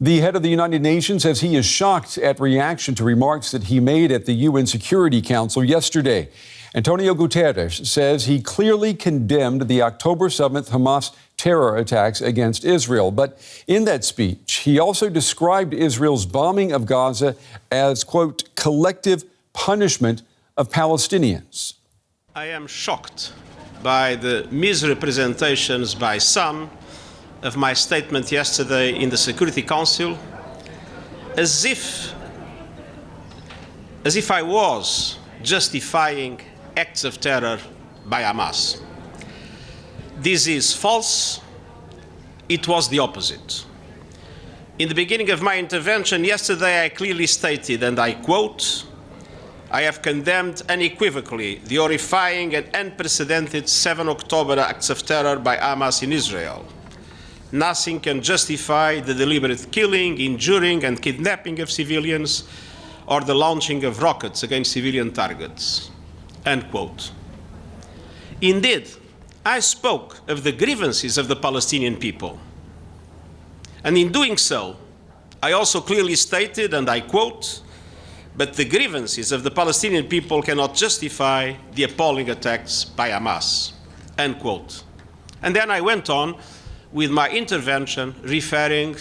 The head of the United Nations says he is shocked at reaction to remarks that he made at the UN Security Council yesterday. Antonio Guterres says he clearly condemned the October 7th Hamas terror attacks against Israel. But in that speech, he also described Israel's bombing of Gaza as, quote, collective punishment of Palestinians. I am shocked by the misrepresentations by some of my statement yesterday in the Security Council, as if I was justifying acts of terror by Hamas. This is false. It was the opposite. In the beginning of my intervention yesterday, I clearly stated, and I quote, I have condemned unequivocally the horrifying and unprecedented 7 October acts of terror by Hamas in Israel. Nothing can justify the deliberate killing, injuring, and kidnapping of civilians or the launching of rockets against civilian targets. End quote. Indeed, I spoke of the grievances of the Palestinian people. And in doing so, I also clearly stated, and I quote, but the grievances of the Palestinian people cannot justify the appalling attacks by Hamas. End quote. And then I went on with my intervention, referring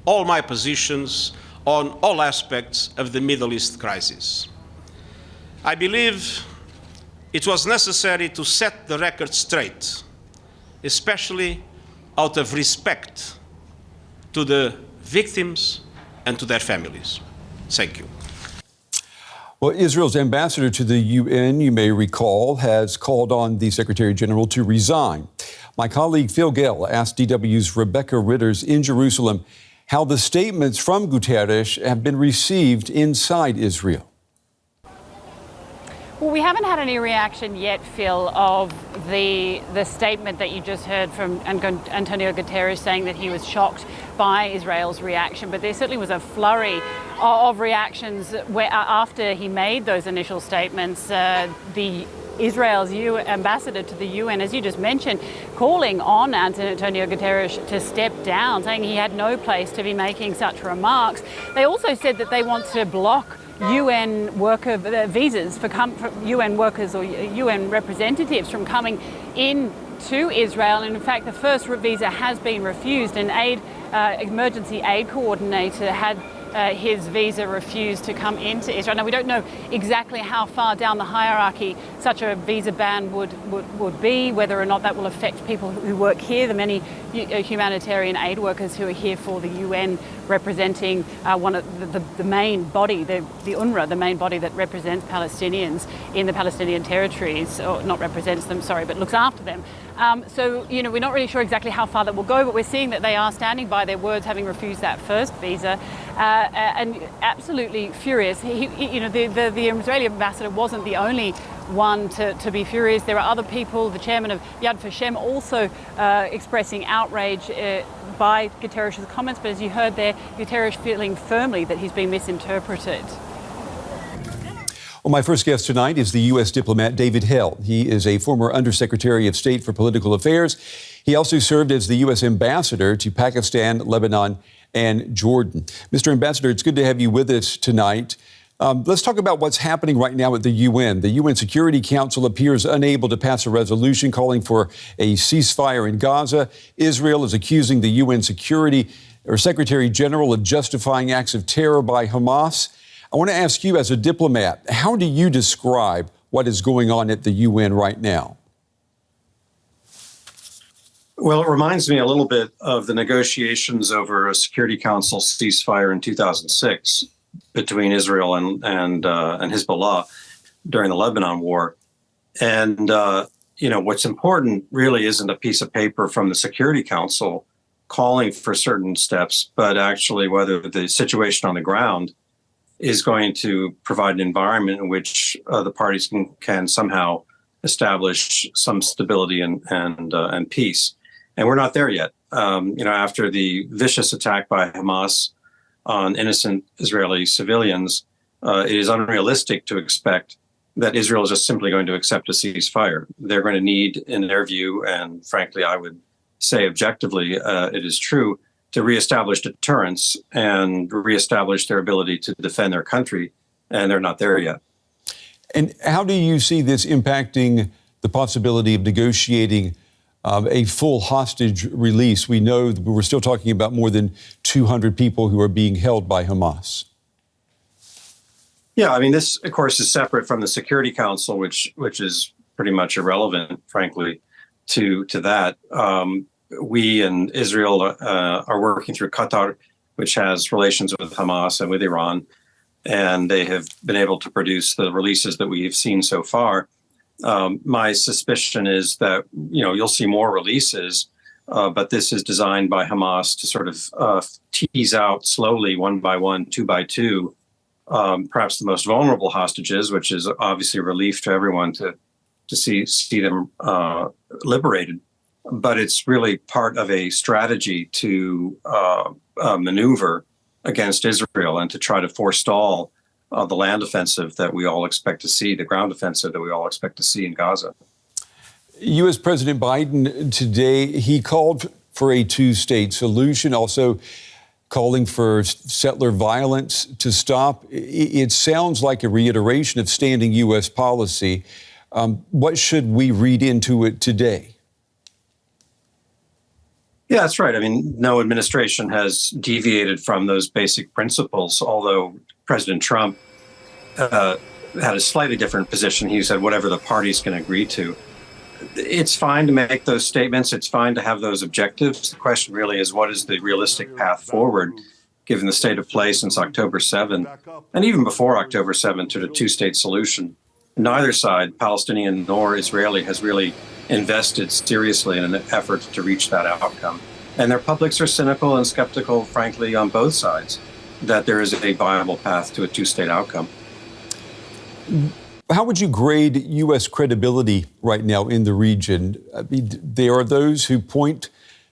all my positions on all aspects of the Middle East crisis. I believe it was necessary to set the record straight, especially out of respect to the victims and to their families. Thank you. Well, Israel's ambassador to the UN, you may recall, has called on the Secretary General to resign. My colleague Phil Gale asked DW's Rebecca Ritters in Jerusalem how the statements from Guterres have been received inside Israel. Well, we haven't had any reaction yet, Phil, of the statement that you just heard from Antonio Guterres saying that he was shocked by Israel's reaction. But there certainly was a flurry of reactions where, after he made those initial statements, Israel's ambassador to the UN, as you just mentioned, calling on Antonio Guterres to step down, saying he had no place to be making such remarks. They also said that they want to block UN worker visas for UN workers or UN representatives from coming in to Israel. And in fact, the first visa has been refused. An emergency aid coordinator had his visa refused to come into Israel. Now, we don't know exactly how far down the hierarchy such a visa ban would be, whether or not that will affect people who work here, the many humanitarian aid workers who are here for the UN, representing one of the main body, the UNRWA, the main body that represents Palestinians in the Palestinian territories, or not represents them, sorry, but looks after them. So, we're not really sure exactly how far that will go, but we're seeing that they are standing by their words, having refused that first visa, and absolutely furious. The Israeli ambassador wasn't the only one to be furious. There are other people, the chairman of Yad Vashem, also expressing outrage by Guterres' comments, but as you heard there, Guterres feeling firmly that he's been misinterpreted. Well, my first guest tonight is the U.S. diplomat David Hale. He is a former Undersecretary of State for Political Affairs. He also served as the U.S. ambassador to Pakistan, Lebanon, and Jordan. Mr. Ambassador, it's good to have you with us tonight. Let's talk about what's happening right now at the UN. The UN Security Council appears unable to pass a resolution calling for a ceasefire in Gaza. Israel is accusing the UN Secretary General of justifying acts of terror by Hamas. I want to ask you, as a diplomat, how do you describe what is going on at the UN right now? Well, it reminds me a little bit of the negotiations over a Security Council ceasefire in 2006 between Israel and Hezbollah during the Lebanon War. And, what's important really isn't a piece of paper from the Security Council calling for certain steps, but actually whether the situation on the ground is going to provide an environment in which the parties can somehow establish some stability and peace. And we're not there yet. After the vicious attack by Hamas on innocent Israeli civilians, it is unrealistic to expect that Israel is just simply going to accept a ceasefire. They're going to need, in their view, and frankly, I would say objectively, it is true, to reestablish deterrence and reestablish their ability to defend their country, and they're not there yet. And how do you see this impacting the possibility of negotiating a full hostage release? We know that we're still talking about more than 200 people who are being held by Hamas. Yeah, I mean, this, of course, is separate from the Security Council, which is pretty much irrelevant, frankly, to that. We and Israel are working through Qatar, which has relations with Hamas and with Iran, and they have been able to produce the releases that we've seen so far. My suspicion is that, you'll see more releases, but this is designed by Hamas to sort of tease out slowly, one by one, two by two, perhaps the most vulnerable hostages, which is obviously a relief to everyone to see them liberated. But it's really part of a strategy to maneuver against Israel and to try to forestall the land offensive that we all expect to see, the ground offensive that we all expect to see in Gaza. U.S. President Biden today, he called for a two-state solution, also calling for settler violence to stop. It sounds like a reiteration of standing U.S. policy. What should we read into it today? Yeah, that's right. I mean, no administration has deviated from those basic principles, although President Trump had a slightly different position. He said whatever the parties can agree to. It's fine to make those statements. It's fine to have those objectives. The question really is, what is the realistic path forward, given the state of play since October 7th, and even before October 7th, to the two-state solution? Neither side, Palestinian nor Israeli, has really invested seriously in an effort to reach that outcome. And their publics are cynical and skeptical, frankly, on both sides, that there is a viable path to a two-state outcome. How would you grade U.S. credibility right now in the region? I mean, there are those who point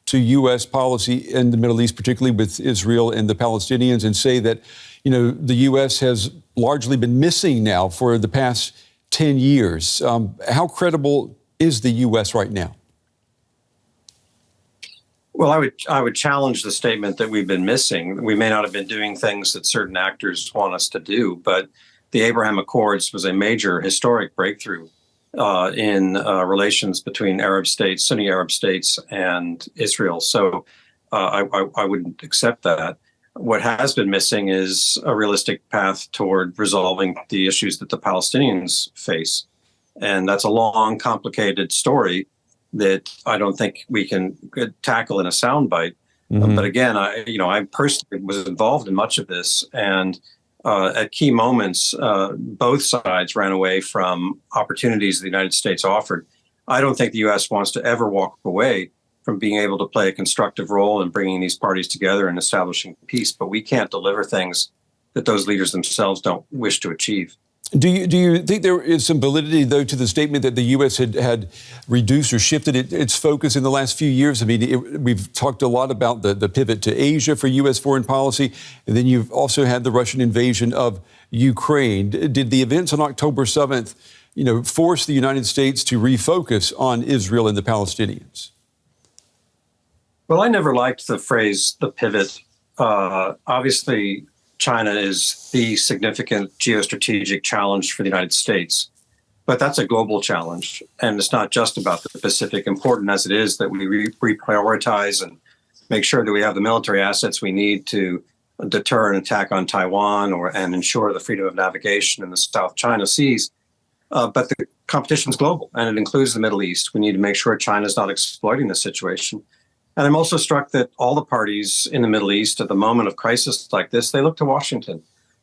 to U.S. policy in the Middle East, particularly with Israel and the Palestinians, and say that, the U.S. has largely been missing now for the past 10 years. How credible is the U.S. right now? Well, I would challenge the statement that we've been missing. We may not have been doing things that certain actors want us to do, but the Abraham Accords was a major historic breakthrough in relations between Arab states, Sunni Arab states, and Israel. So I wouldn't accept that. What has been missing is a realistic path toward resolving the issues that the Palestinians face. And that's a long, complicated story that I don't think we can tackle in a soundbite. Mm-hmm. But again, I personally was involved in much of this, and at key moments, both sides ran away from opportunities the United States offered. I don't think the U.S. wants to ever walk away from being able to play a constructive role in bringing these parties together and establishing peace, but we can't deliver things that those leaders themselves don't wish to achieve. Do you think there is some validity, though, to the statement that the U.S. had reduced or shifted its focus in the last few years? I mean, we've talked a lot about the pivot to Asia for U.S. foreign policy, and then you've also had the Russian invasion of Ukraine. Did the events on October 7th, force the United States to refocus on Israel and the Palestinians? Well, I never liked the phrase, the pivot. Obviously, China is the significant geostrategic challenge for the United States, but that's a global challenge. And it's not just about the Pacific, important as it is that we reprioritize and make sure that we have the military assets we need to deter an attack on Taiwan and ensure the freedom of navigation in the South China Seas. But the competition is global, and it includes the Middle East. We need to make sure China is not exploiting the situation. And I'm also struck that all the parties in the Middle East at the moment of crisis like this, they look to Washington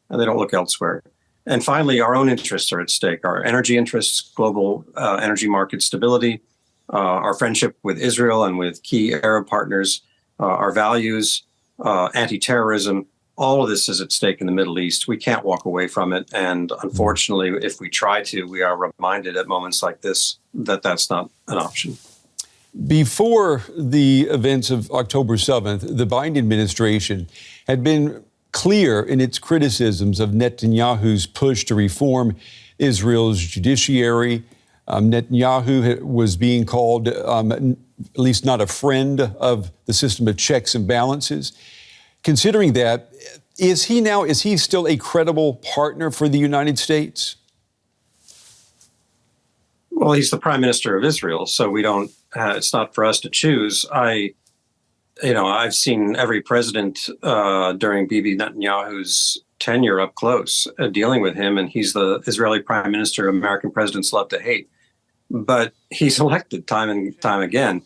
and they don't look elsewhere. And finally, our own interests are at stake, our energy interests, global energy market stability, our friendship with Israel and with key Arab partners, our values, anti-terrorism. All of this is at stake in the Middle East. We can't walk away from it. And unfortunately, if we try to, we are reminded at moments like this that that's not an option. Before the events of October 7th, the Biden administration had been clear in its criticisms of Netanyahu's push to reform Israel's judiciary, Netanyahu was being called at least not a friend of the system of checks and balances. Considering that, is he still a credible partner for the United States? Well, he's the prime minister of Israel, so we don't. It's not for us to choose. I've seen every president during Bibi Netanyahu's tenure up close, dealing with him, and he's the Israeli prime minister American presidents love to hate. But he's elected time and time again.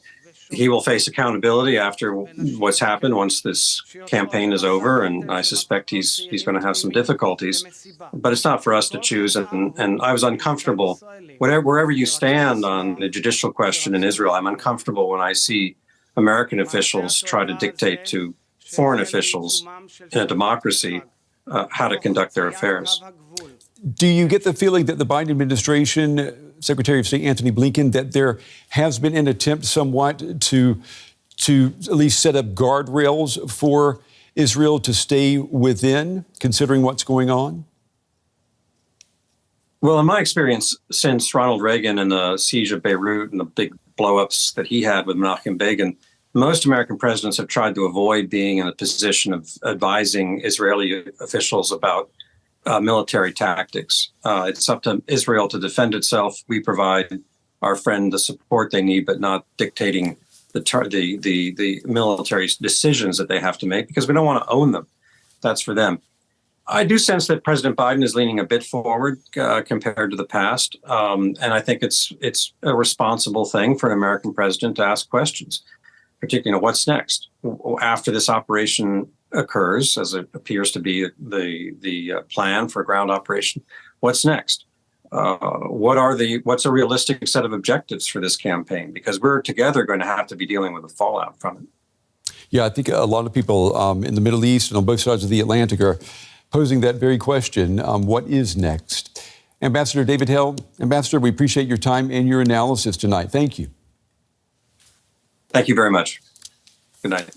He will face accountability after what's happened once this campaign is over, and I suspect he's going to have some difficulties. But it's not for us to choose, and I was uncomfortable. Wherever you stand on the judicial question in Israel, I'm uncomfortable when I see American officials try to dictate to foreign officials in a democracy how to conduct their affairs. Do you get the feeling that the Biden administration, Secretary of State Antony Blinken, that there has been an attempt somewhat to at least set up guardrails for Israel to stay within, considering what's going on? Well, in my experience, since Ronald Reagan and the siege of Beirut and the big blow-ups that he had with Menachem Begin, most American presidents have tried to avoid being in a position of advising Israeli officials about military tactics. It's up to Israel to defend itself. We provide our friend the support they need, but not dictating the military decisions that they have to make, because we don't want to own them. That's for them. I do sense that President Biden is leaning a bit forward compared to the past, and I think it's a responsible thing for an American president to ask questions, particularly, what's next after this operation occurs, as it appears to be the plan for a ground operation. What's next? What's a realistic set of objectives for this campaign? Because we're together going to have to be dealing with the fallout from it. Yeah, I think a lot of people in the Middle East and on both sides of the Atlantic are posing that very question, what is next? Ambassador David Hale, Ambassador, we appreciate your time and your analysis tonight. Thank you. Thank you very much. Good night.